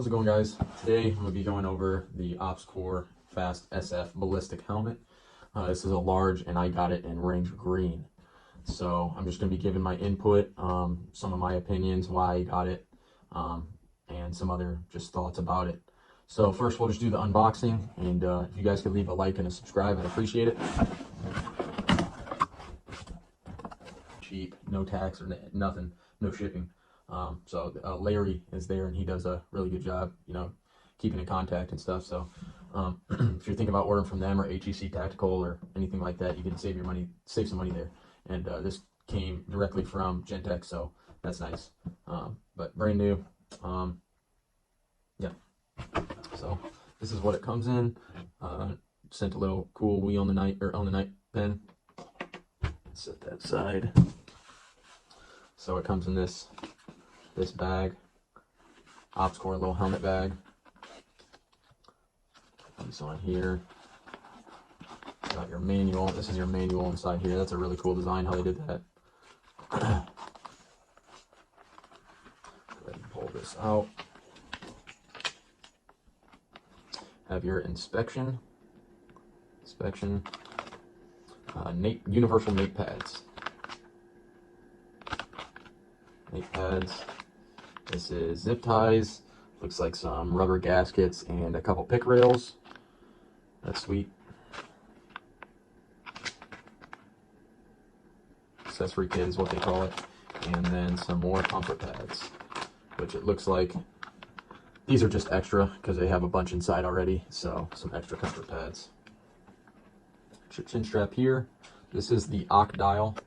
How's it going, guys? Today I'm going to be going over the OpsCore Fast SF Ballistic helmet. This is a large and I got it in range green. So I'm just going to be giving my input, some of my opinions, why I got it, and some other just thoughts about it. So first we'll just do the unboxing, and if you guys could leave a like and a subscribe, I'd appreciate it. Cheap, no tax or nothing, no shipping. So Larry is there and he does a really good job, keeping in contact and stuff. So if you're thinking about ordering from them or HEC Tactical or anything like that, you can save some money there. And this came directly from Gentex, so that's nice. But brand new. Yeah. So this is what it comes in. Sent a little cool wheel on the night pen. Set that aside. So it comes in this bag, OpsCore little helmet bag. This on here. Got your manual. This is your manual inside here. That's a really cool design how they did that. Go ahead and pull this out. Have your inspection. Universal nape pads. Nape pads. This is zip ties. Looks like some rubber gaskets and a couple pick rails. That's sweet. Accessory kit is what they call it. And then some more comfort pads, which it looks like these are just extra because they have a bunch inside already. So some extra comfort pads. Chin strap here. This is the OC dial.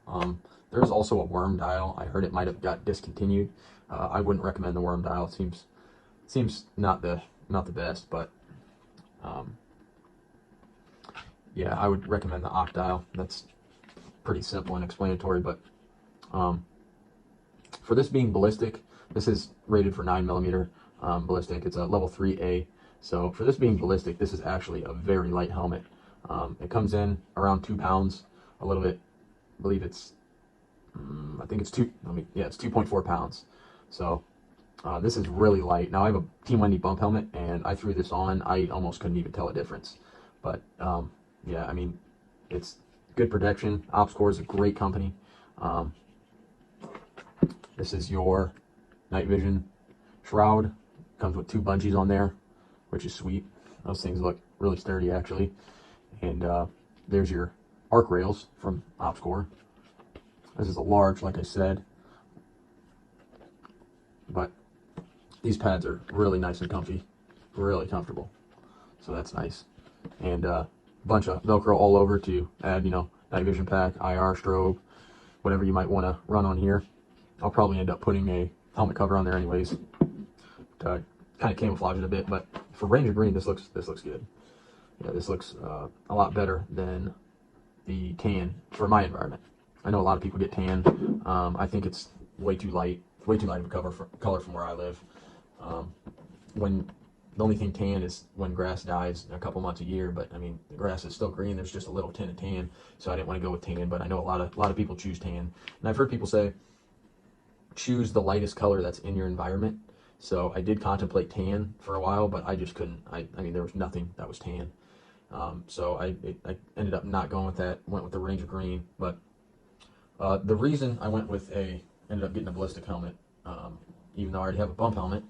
There's also a worm dial. I heard it might have got discontinued. I wouldn't recommend the worm dial. It seems not the best, but yeah, I would recommend the OC dial. That's pretty simple and explanatory. But for this being ballistic, this is rated for 9mm ballistic. It's a level 3A. So for this being ballistic, this is actually a very light helmet. It comes in around 2 pounds, a little bit. I believe it's I think it's 2.4 pounds. So this is really light. Now I have a Team Wendy bump helmet, and I threw this on. I almost couldn't even tell a difference. But yeah, I mean, it's good protection. OpsCore is a great company. This is your night vision shroud. Comes with 2 bungees on there, which is sweet. Those things look really sturdy, actually. And there's your arc rails from OpsCore. This is a large, like I said, but these pads are really nice and comfy, really comfortable. So that's nice. And a bunch of Velcro all over to add, night vision pack, IR, strobe, whatever you might want to run on here. I'll probably end up putting a helmet cover on there anyways to kind of camouflage it a bit. But for Ranger Green, this looks good. Yeah, this looks a lot better than the tan for my environment. I know a lot of people get tan. I think it's way too light of a color from where I live. When the only thing tan is when grass dies a couple months a year, but I mean the grass is still green. There's just a little tint of tan, so I didn't want to go with tan. But I know a lot of people choose tan, and I've heard people say choose the lightest color that's in your environment. So I did contemplate tan for a while, but I just couldn't. I mean there was nothing that was tan. So I ended up not going with that. Went with the Ranger Green, but the reason I ended up getting a ballistic helmet, even though I already have a bump helmet,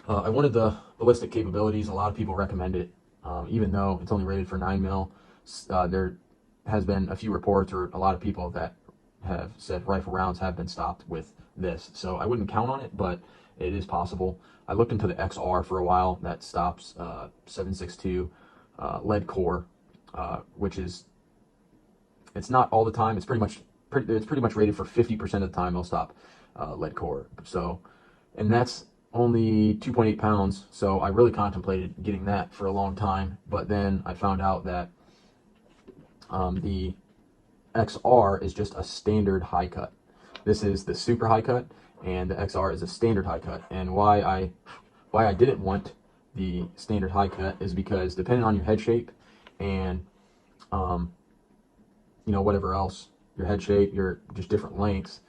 I wanted the ballistic capabilities. A lot of people recommend it, even though it's only rated for 9mm. There has been a few reports or a lot of people that have said rifle rounds have been stopped with this. So I wouldn't count on it, but it is possible. I looked into the XR for a while. That stops 7.62 lead core, which is, it's not all the time. It's pretty much rated for 50% of the time it'll stop lead core. So, and that's only 2.8 pounds. So I really contemplated getting that for a long time, but then I found out that the XR is just a standard high cut. This is the super high cut, and the XR is a standard high cut. And why I didn't want the standard high cut is because depending on your head shape and whatever else, your head shape, your just different lengths,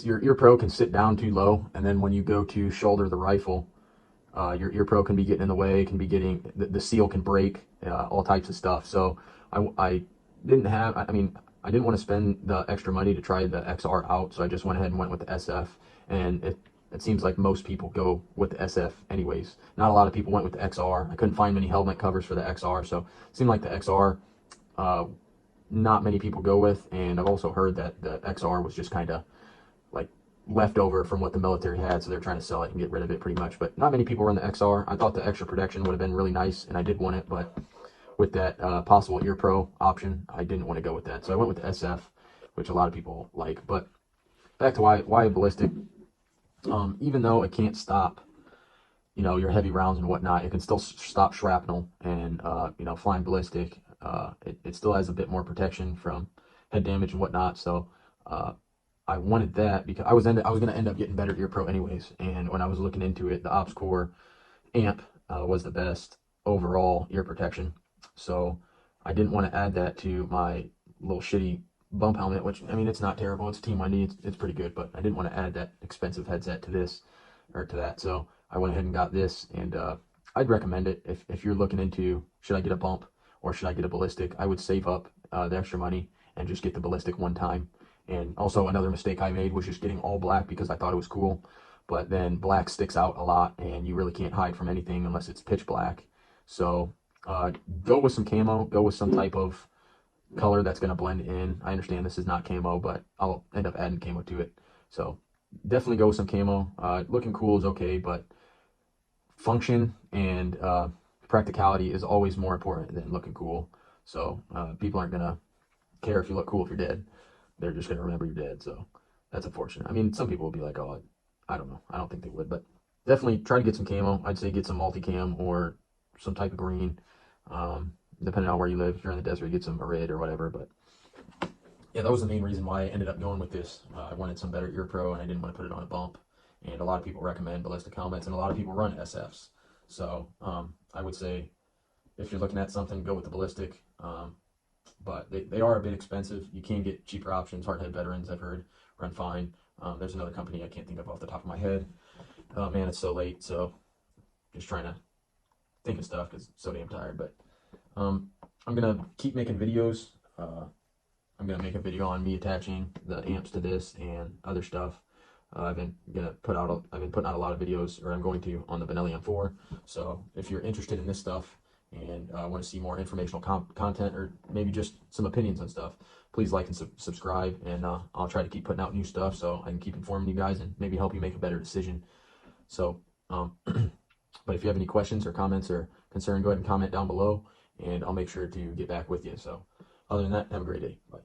your ear pro can sit down too low, and then when you go to shoulder the rifle, Your ear pro can be getting in the way, can be getting the seal can break, all types of stuff. So I didn't have, I mean, I didn't want to spend the extra money to try the XR out, so I just went ahead and went with the SF, and it seems like most people go with the SF anyways. Not a lot of people went with the XR. I couldn't find many helmet covers for the XR, so it seemed like the XR, not many people go with, and I've also heard that the XR was just kind of like leftover from what the military had, so they're trying to sell it and get rid of it pretty much. But not many people run the XR. I thought the extra protection would have been really nice, and I did want it, but with that possible ear pro option, I didn't want to go with that. So I went with the SF, which a lot of people like. But back to why Ballistic. Even though it can't stop, your heavy rounds and whatnot, it can still stop shrapnel and, flying ballistic. It still has a bit more protection from head damage and whatnot. So, I wanted that because I was going to end up getting better ear pro anyways. And when I was looking into it, the Ops Core amp was the best overall ear protection. So I didn't want to add that to my little shitty bump helmet, which, I mean, it's not terrible. It's Team Wendy. It's pretty good, but I didn't want to add that expensive headset to this or to that. So I went ahead and got this, and I'd recommend it if you're looking into, should I get a bump or should I get a ballistic? I would save up the extra money and just get the ballistic one time. And also another mistake I made was just getting all black because I thought it was cool. But then black sticks out a lot, and you really can't hide from anything unless it's pitch black. So go with some camo, go with some type of color that's going to blend in. I understand this is not camo, but I'll end up adding camo to it. So definitely go with some camo. Looking cool is okay, but function and practicality is always more important than looking cool. So people aren't going to care if you look cool if you're dead. They're just going to remember you're dead. So that's unfortunate. I mean, some people will be like, oh, I don't know. I don't think they would, but definitely try to get some camo. I'd say get some multicam or some type of green. Depending on where you live. If you're in the desert, get some red or whatever. But yeah, that was the main reason why I ended up going with this. I wanted some better ear pro, and I didn't want to put it on a bump. And a lot of people recommend ballistic helmets, and a lot of people run SFs. So I would say if you're looking at something, go with the ballistic. But they are a bit expensive. You can get cheaper options. Hardhead Veterans, I've heard, run fine. There's another company I can't think of off the top of my head. Oh man, it's so late, so just trying to think of stuff because I'm so damn tired. But I'm gonna keep making videos. I'm gonna make a video on me attaching the amps to this and other stuff. I've been putting out a lot of videos, or I'm going to, on the Benelli M4. So if you're interested in this stuff and want to see more informational content, or maybe just some opinions on stuff, please like and subscribe, and I'll try to keep putting out new stuff so I can keep informing you guys and maybe help you make a better decision. So, but if you have any questions or comments or concern, go ahead and comment down below, and I'll make sure to get back with you. So other than that, have a great day. Bye.